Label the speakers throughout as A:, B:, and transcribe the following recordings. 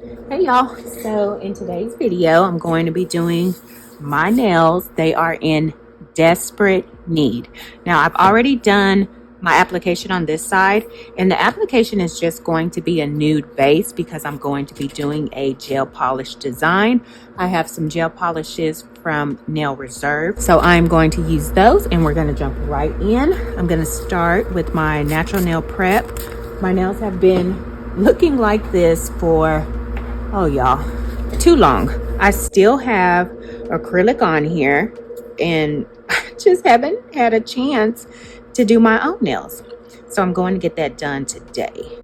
A: Hey y'all, so in today's video I'm going to be doing my nails. They are in desperate need. Now I've already done my application on this side, and the application is just going to be a nude base because I'm going to be doing a gel polish design. I have some gel polishes from Nail Reserve, so I'm going to use those and we're going to jump right in. I'm going to start with my natural nail prep. My nails have been looking like this for y'all, too long. I still have acrylic on here and I just haven't had a chance to do my own nails. So I'm going to get that done today.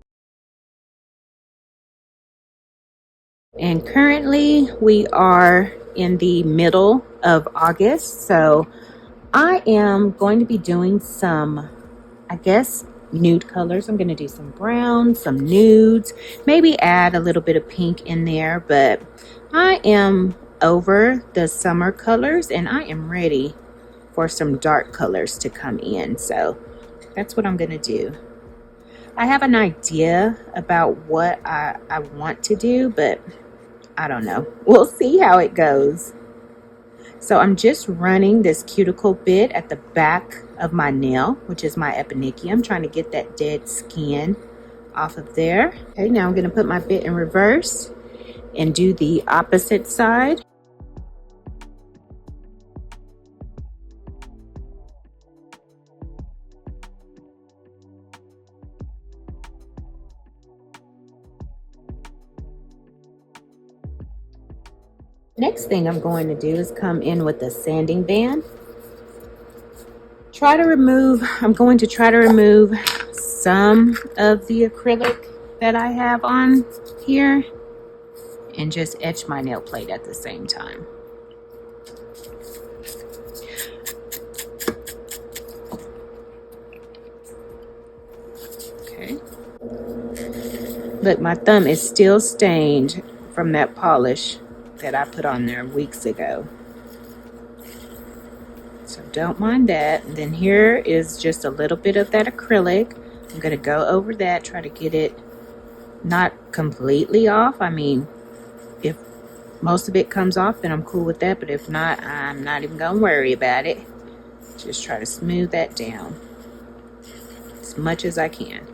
A: And currently we are in the middle of August. So I am going to be doing some, I guess, nude colors. I'm going to do some browns, some nudes, maybe add a little bit of pink in there, but I am over the summer colors and I am ready for some dark colors to come in. So that's what I'm going to do. I have an idea about what I want to do, but I don't know. We'll see how it goes. So I'm just running this cuticle bit at the back of my nail, which is my eponychium, trying to get that dead skin off of there. Okay, now I'm going to put my bit in reverse and do the opposite side. Next thing I'm going to do is come in with a sanding band. I'm going to try to remove some of the acrylic that I have on here and just etch my nail plate at the same time. Okay. Look, my thumb is still stained from that polish that I put on there weeks ago. So don't mind that. And then here is just a little bit of that acrylic. I'm going to go over that, try to get it not completely off. I mean, if most of it comes off, then I'm cool with that. But if not, I'm not even going to worry about it. Just try to smooth that down as much as I can.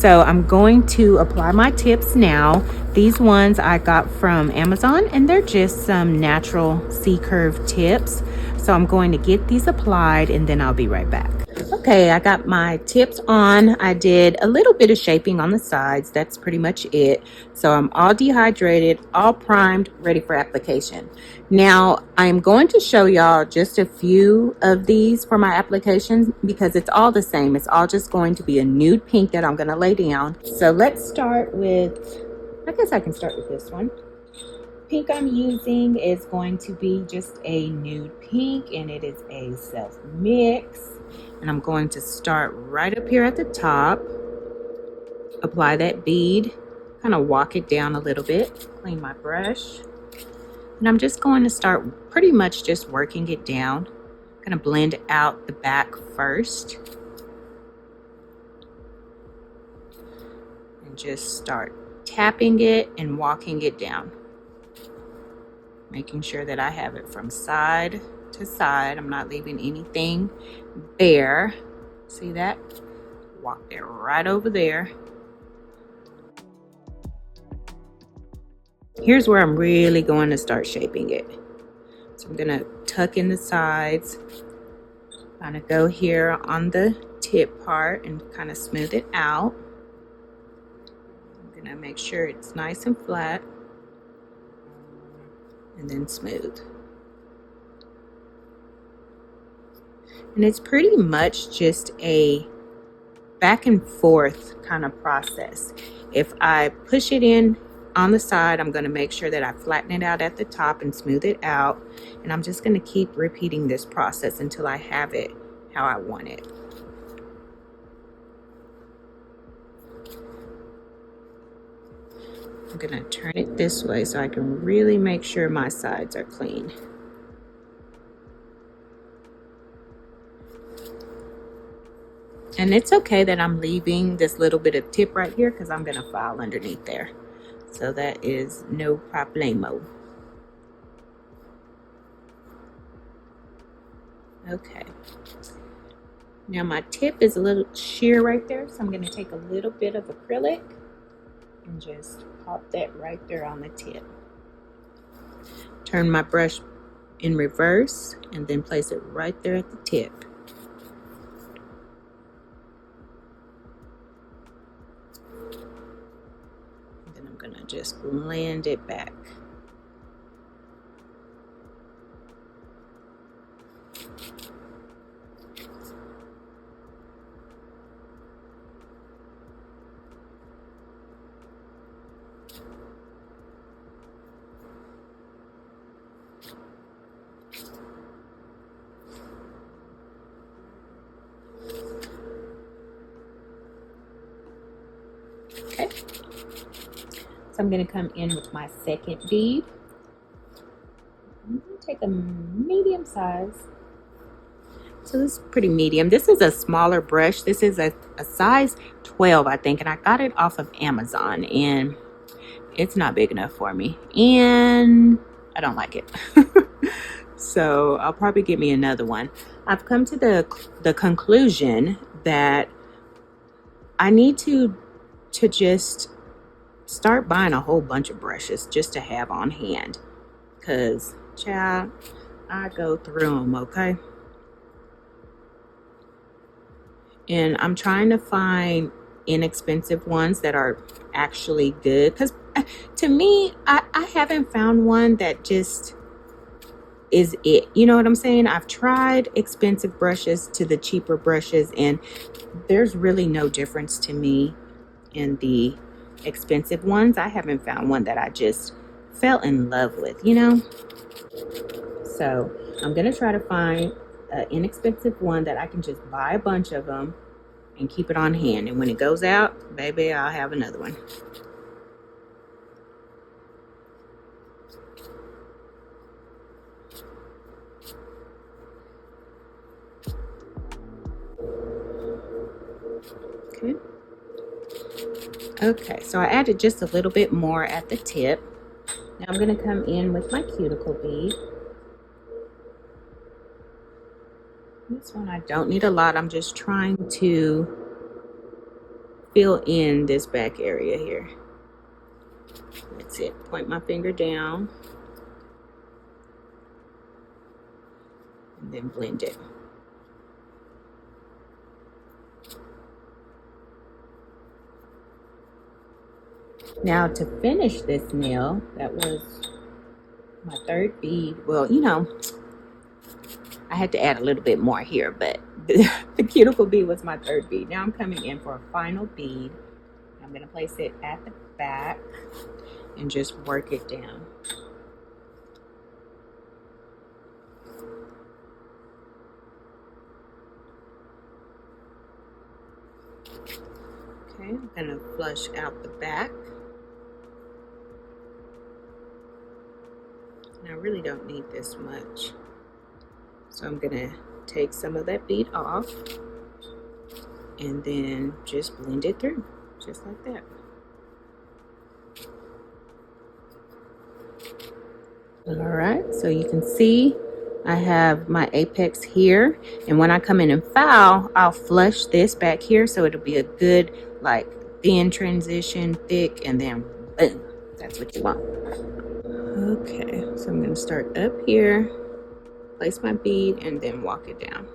A: So I'm going to apply my tips now. These ones I got from Amazon and they're just some natural C-curve tips. So I'm going to get these applied and then I'll be right back. Okay, I got my tips on. I did a little bit of shaping on the sides. That's pretty much it. So I'm all dehydrated, all primed, ready for application. Now, I'm going to show y'all just a few of these for my applications because it's all the same. It's all just going to be a nude pink that I'm going to lay down. So let's start with, I guess I can start with this one. Pink I'm using is going to be just a nude pink and it is a self mix. And I'm going to start right up here at the top, apply that bead, kind of walk it down a little bit, clean my brush. And I'm just going to start pretty much just working it down. I'm going to blend out the back first. And just start tapping it and walking it down, making sure that I have it from side to side. I'm not leaving anything bare. See that? Walk it right over there. Here's where I'm really going to start shaping it. So I'm gonna tuck in the sides, kind of go here on the tip part and kind of smooth it out. I'm gonna make sure it's nice and flat and then smooth. And it's pretty much just a back and forth kind of process. If I push it in on the side, I'm going to make sure that I flatten it out at the top and smooth it out. And I'm just going to keep repeating this process until I have it how I want it. I'm going to turn it this way so I can really make sure my sides are clean. And it's okay that I'm leaving this little bit of tip right here because I'm going to file underneath there. So that is no problemo. Okay. Now my tip is a little sheer right there, so I'm going to take a little bit of acrylic and just pop that right there on the tip. Turn my brush in reverse and then place it right there at the tip. Gonna just blend it back. Okay. So I'm going to come in with my second bead. I'm going to take a medium size. So this is pretty medium. This is a smaller brush. This is a size 12, I think. And I got it off of Amazon. And it's not big enough for me. And I don't like it. So I'll probably get me another one. I've come to the conclusion that I need to just start buying a whole bunch of brushes just to have on hand, because child, I go through them, okay? And I'm trying to find inexpensive ones that are actually good, because to me, I haven't found one that just is it. You know what I'm saying? I've tried expensive brushes to the cheaper brushes, and there's really no difference to me in the expensive ones. I haven't found one that I just fell in love with, you know? So I'm gonna try to find an inexpensive one that I can just buy a bunch of them and keep it on hand, and when it goes out, baby, I'll have another one. Okay. Okay, so I added just a little bit more at the tip. Now I'm going to come in with my cuticle bead. This one I don't need a lot. I'm just trying to fill in this back area here. That's it. Point my finger down and then blend it. Now to finish this nail, that was my third bead. Well, you know, I had to add a little bit more here, but the cuticle bead was my third bead. Now I'm coming in for a final bead. I'm going to place it at the back and just work it down. Okay, I'm going to flush out the back. And I really don't need this much. So I'm going to take some of that bead off and then just blend it through, just like that. All right, so you can see I have my apex here, and when I come in and file, I'll flush this back here so it'll be a good like thin transition, thick, and then boom. That's what you want. Okay, so I'm going to start up here, place my bead, and then walk it down.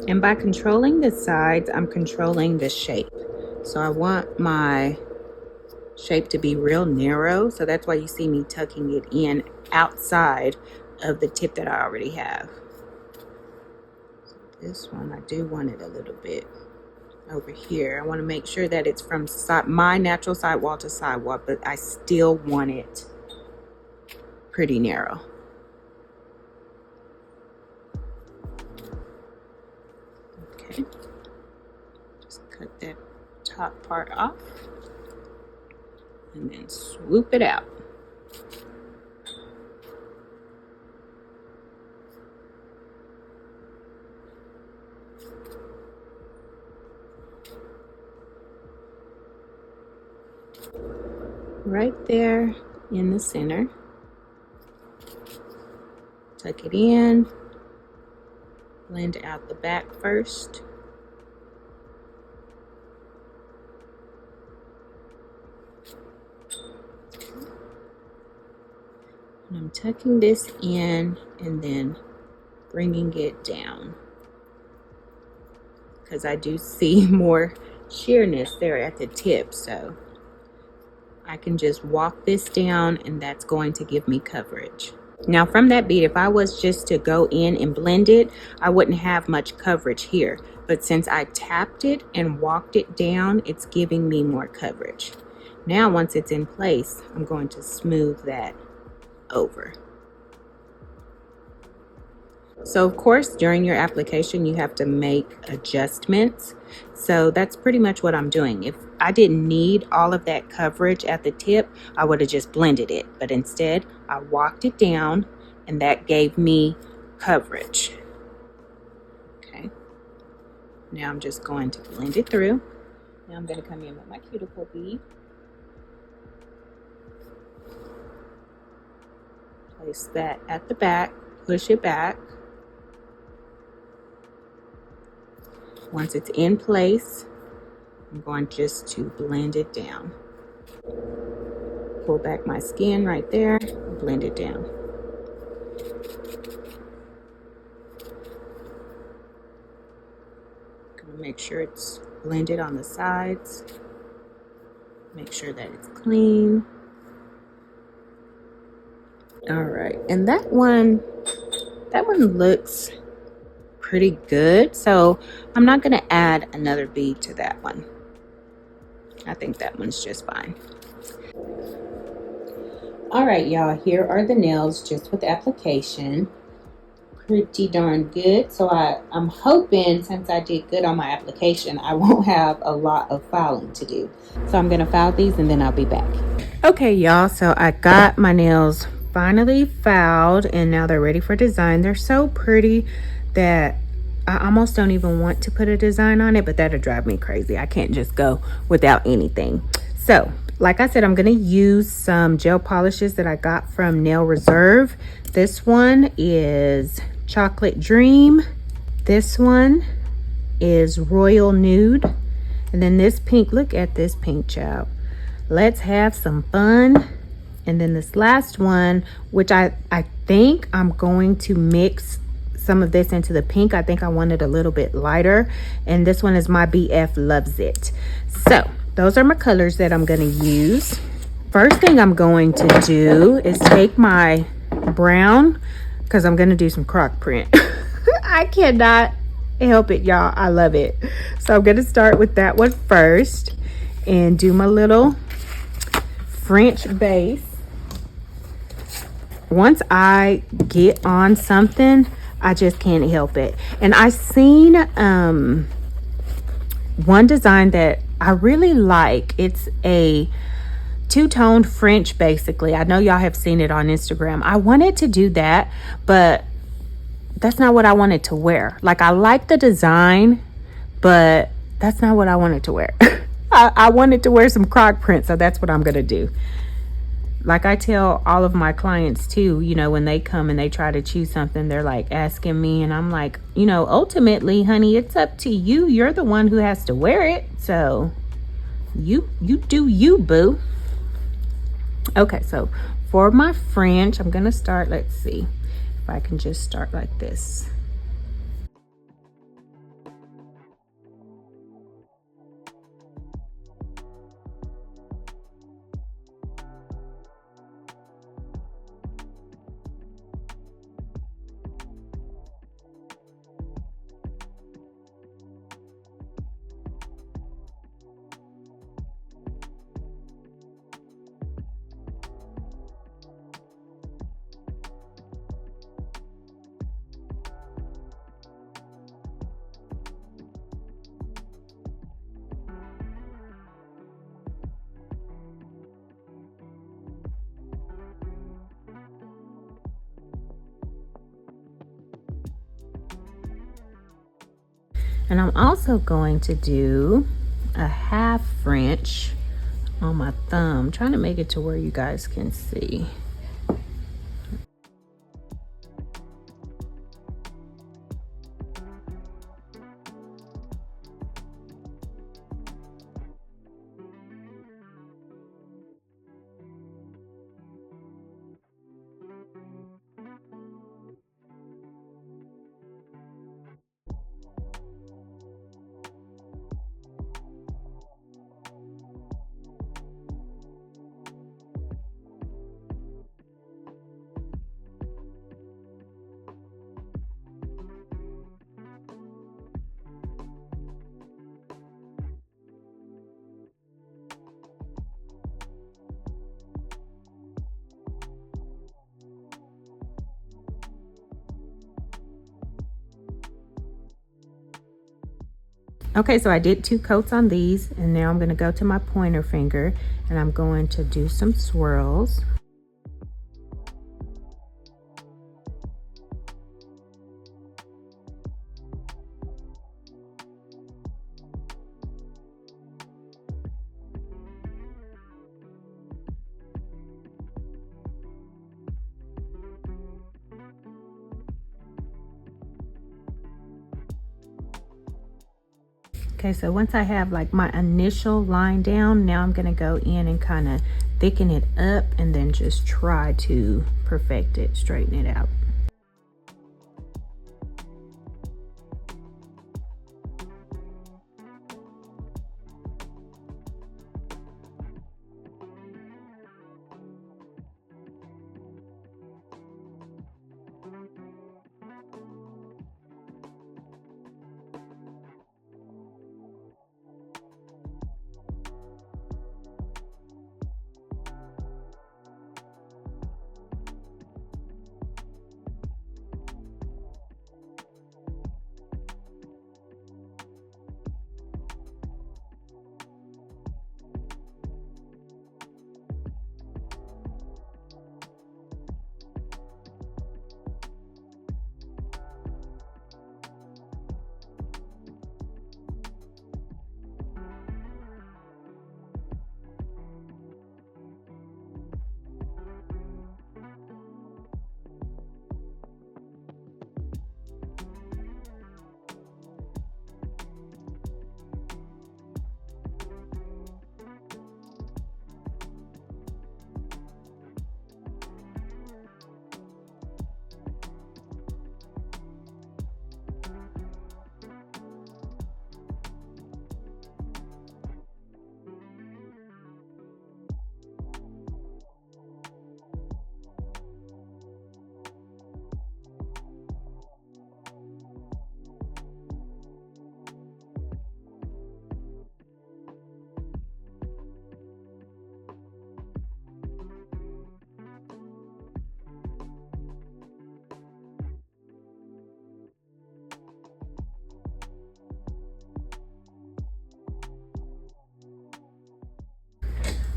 A: And by controlling the sides, I'm controlling the shape. So I want my shape to be real narrow. So that's why you see me tucking it in outside of the tip that I already have. So this one, I do want it a little bit over here. I want to make sure that it's from my natural sidewall to sidewall, but I still want it pretty narrow. Okay, just cut that top part off and then swoop it out. Right there in the center. Tuck it in. Blend out the back first. And I'm tucking this in and then bringing it down, because I do see more sheerness there at the tip, so I can just walk this down and that's going to give me coverage. Now from that bead, if I was just to go in and blend it, I wouldn't have much coverage here. But since I tapped it and walked it down, it's giving me more coverage. Now once it's in place, I'm going to smooth that over. So of course, during your application, you have to make adjustments. So that's pretty much what I'm doing. If I didn't need all of that coverage at the tip, I would have just blended it. But instead, I walked it down and that gave me coverage. Okay. Now I'm just going to blend it through. Now I'm going to come in with my cuticle bead. Place that at the back, push it back. Once it's in place, I'm going just to blend it down. Pull back my skin right there, blend it down. Gonna make sure it's blended on the sides. Make sure that it's clean. All right, and that one looks pretty good, so I'm not going to add another bead to that one. I think that one's just fine. All right, y'all, here are the nails just with application. Pretty darn good. So I'm hoping, since I did good on my application, I won't have a lot of filing to do. So I'm going to file these and then I'll be back. Okay, y'all, so I got my nails finally filed and now they're ready for design. They're so pretty that I almost don't even want to put a design on it, but that'll drive me crazy. I can't just go without anything. So like I said, I'm going to use some gel polishes that I got from Nail Reserve. This one is Chocolate Dream. This one is Royal Nude. And then this pink, look at this pink, child. Let's have some fun. And then this last one, which I think I'm going to mix some of this into the pink. I think I want it a little bit lighter. And this one is My BF Loves It. So those are my colors that I'm going to use. First thing I'm going to do is take my brown, because I'm going to do some croc print. I cannot help it, y'all. I love it. So I'm going to start with that one first and do my little French base. Once I get on something, I just can't help it. And I seen one design that I really like. It's a two-toned French, basically. I know y'all have seen it on Instagram. I wanted to do that, but that's not what I wanted to wear. Like, I like the design, but that's not what I wanted to wear. I wanted to wear some croc print, so that's what I'm gonna do. Like I tell all of my clients too, you know, when they come and they try to choose something, they're like asking me, and I'm like, you know, ultimately, honey, it's up to you. You're the one who has to wear it, so you do you, boo. Okay, so for my French, I'm gonna start, let's see if I can just start like this. And I'm also going to do a half French on my thumb, trying to make it to where you guys can see. Okay, so I did 2 coats on these, and now I'm going to go to my pointer finger and I'm going to do some swirls. Okay, so once I have like my initial line down, now I'm gonna go in and kind of thicken it up and then just try to perfect it, straighten it out.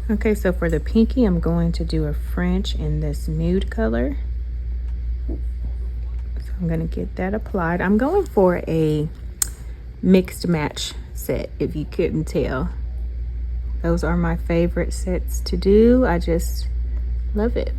A: Okay, so for the pinky, I'm going to do a French in this nude color. So I'm going to get that applied. I'm going for a mixed match set, if you couldn't tell. Those are my favorite sets to do. I just love it.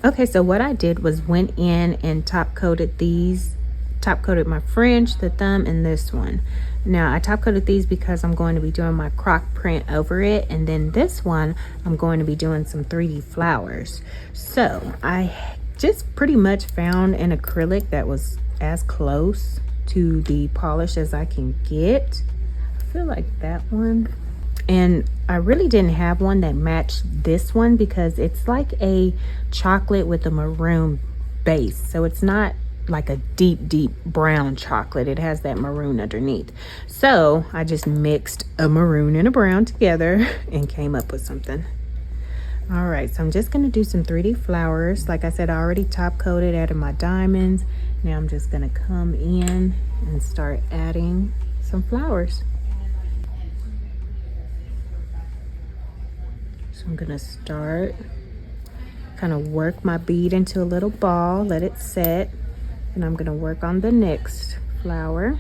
A: Okay, so what I did was went in and top coated my French, the thumb, and this one. Now I top coated these because I'm going to be doing my croc print over it, and then this one I'm going to be doing some 3D flowers. So I just pretty much found an acrylic that was as close to the polish as I can get. I feel like that one. And I really didn't have one that matched this one because it's like a chocolate with a maroon base. So it's not like a deep brown chocolate. It has that maroon underneath. So I just mixed a maroon and a brown together and came up with something. All right, so I'm just gonna do some 3D flowers. Like I said, I already top coated, added my diamonds. Now I'm just gonna come in and start adding some flowers. So I'm gonna start, kind of work my bead into a little ball, let it set, and I'm gonna work on the next flower.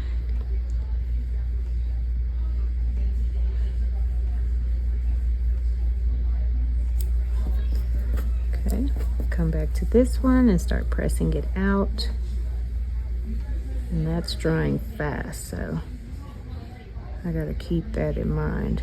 A: Okay, come back to this one and start pressing it out. And that's drying fast, so I gotta keep that in mind.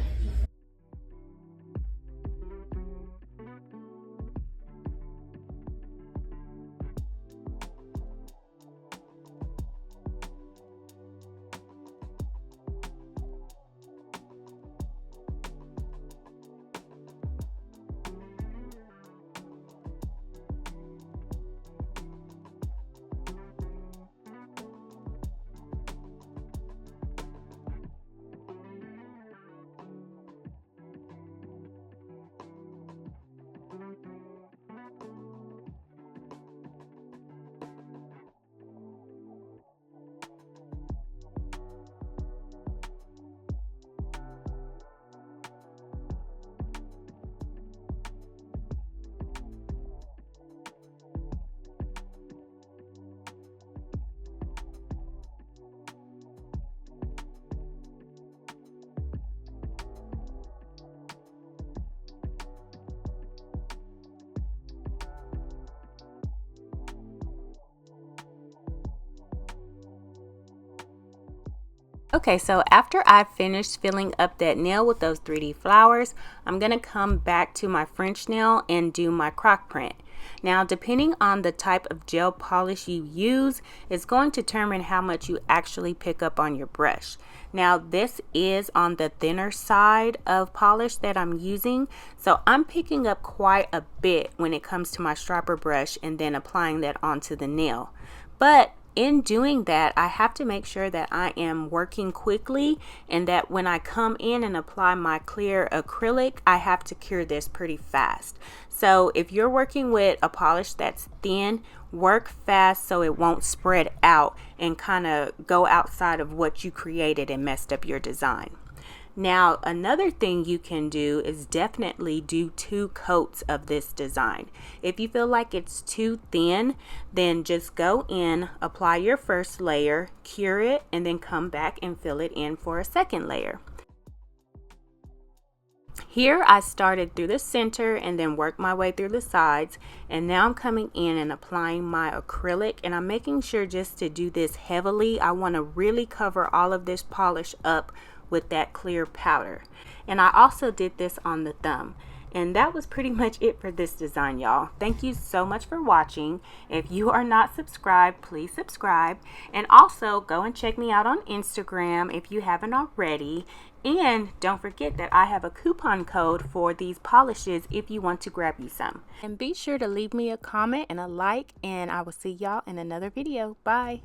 A: Okay, so after I finished filling up that nail with those 3D flowers, I'm going to come back to my French nail and do my croc print. Now, depending on the type of gel polish you use, it's going to determine how much you actually pick up on your brush. Now, this is on the thinner side of polish that I'm using, so I'm picking up quite a bit when it comes to my striper brush and then applying that onto the nail. But in doing that, I have to make sure that I am working quickly and that when I come in and apply my clear acrylic, I have to cure this pretty fast. So if you're working with a polish that's thin, work fast so it won't spread out and kind of go outside of what you created and messed up your design. Now, another thing you can do is definitely do 2 coats of this design. If you feel like it's too thin, then just go in, apply your first layer, cure it, and then come back and fill it in for a second layer. Here I started through the center and then worked my way through the sides, and now I'm coming in and applying my acrylic, and I'm making sure just to do this heavily. I want to really cover all of this polish up with that clear powder. And I also did this on the thumb. And that was pretty much it for this design, y'all. Thank you so much for watching. If you are not subscribed, please subscribe. And also go and check me out on Instagram if you haven't already. And don't forget that I have a coupon code for these polishes if you want to grab you some. And be sure to leave me a comment and a like, and I will see y'all in another video. Bye.